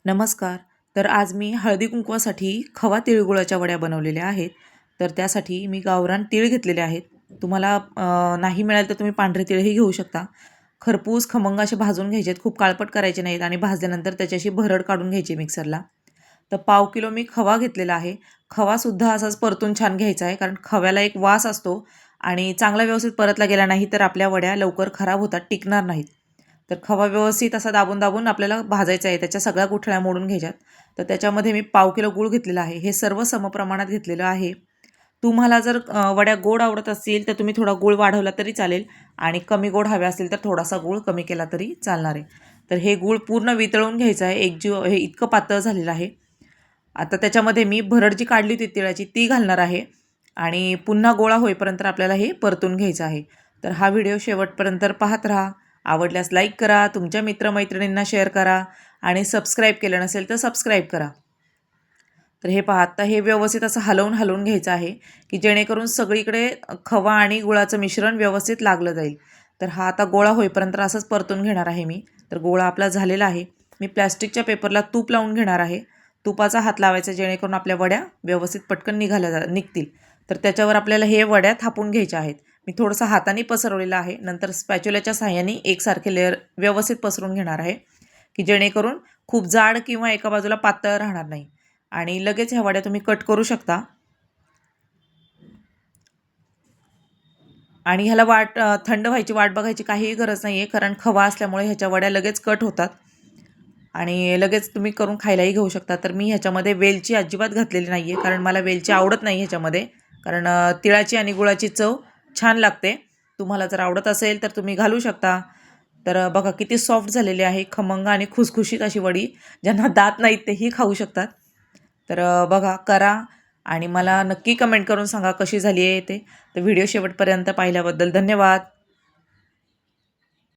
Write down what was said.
नमस्कार. तर आज मी हळदी कुंकवासाठी खवा तिळगुळाच्या वड्या बनवलेल्या आहेत. तर त्यासाठी मी गावरान तीळ घेतलेले आहेत. तुम्हाला नाही मिळालं तर तुम्ही पांढरे तीळही घेऊ शकता. खरपूस खमंग असे भाजून घ्यायचे आहेत. खूप काळपट करायचे नाहीत आणि भाजल्यानंतर त्याची भरड काढून घ्यायची मिक्सरला. तर पाव किलो मी खवा घेतलेला आहे. खवासुद्धा असाच परतून छान घ्यायचा आहे, कारण खव्याला एक वास असतो आणि चांगला व्यवस्थित परतला गेला नाही तर आपल्या वड्या लवकर खराब होतात, टिकणार नाहीत. तर खवा व्यवस्थित असा दाबून दाबून आपल्याला भाजायचा आहे. त्याच्या सगळ्या गुठळ्या मोडून घ्यायच्यात. तर त्याच्यामध्ये मी पाव किलो गूळ घेतलेला आहे. हे सर्व समप्रमाणात घेतलेलं आहे. तुम्हाला जर वड्या गोड आवडत असतील तर तुम्ही थोडा गूळ वाढवला तरी चालेल आणि कमी गोड हवे असतील तर थोडासा गूळ कमी केला तरी चालणार आहे. तर हे गूळ पूर्ण वितळून घ्यायचं आहे. एकजीव हे इतकं पातळ झालेलं आहे. आता त्याच्यामध्ये मी भरड जी काढली होती तिळाची ती घालणार आहे आणि पुन्हा गोळा होईपर्यंत आपल्याला हे परतून घ्यायचं आहे. तर हा व्हिडिओ शेवटपर्यंत पाहत राहा. आवडल्यास लाईक करा, तुमच्या मित्रमैत्रिणींना शेअर करा आणि सबस्क्राईब केलं नसेल तर सबस्क्राईब करा. तर हे पहा, आता हे व्यवस्थित असं हलवून हलवून घ्यायचं आहे की जेणेकरून सगळीकडे खवा आणि गुळाचं मिश्रण व्यवस्थित लागलं जाईल. तर हा आता गोळा होईपर्यंत असंच परतून घेणार आहे मी. तर गोळा आपला झालेला आहे. मी प्लॅस्टिकच्या पेपरला तूप लावून घेणार आहे. तुपाचा हात लावायचा जेणेकरून आपल्या वड्या व्यवस्थित पटकन निघतील. तर त्याच्यावर आपल्याला हे वड्या थापून घ्यायच्या आहेत. मी थोडंसं हाताने पसरवलेलं आहे. नंतर स्पॅच्युलाच्या साहाय्याने एकसारखे लेअर व्यवस्थित पसरून घेणार आहे की जेणेकरून खूप जाड किंवा एका बाजूला पातळ राहणार नाही. आणि लगेच ह्या वड्या तुम्ही कट करू शकता. आणि ह्याला थंड व्हायची वाट बघायची काहीही गरज नाही आहे, कारण खवा असल्यामुळे ह्याच्या वड्या लगेच कट होतात आणि लगेच तुम्ही करून खायलाही घेऊ शकता. तर मी ह्याच्यामध्ये वेलची अजिबात घातलेली नाही आहे, कारण मला वेलची आवडत नाही ह्याच्यामध्ये. कारण तिळाची आणि गुळाची चव छान लागते. तुम्हाला जर आवडत असेल तर तुम्ही घालू शकता. तर बघा किती सॉफ्ट झालेली आहे, खमंग आणि खुसखुशीत अशी वडी. ज्यांना दात नाहीत तेही खाऊ शकतात. तर बघा, करा आणि मला नक्की कमेंट करून सांगा कशी झाली आहे ते. तर व्हिडिओ शेवटपर्यंत पाहिल्याबद्दल धन्यवाद.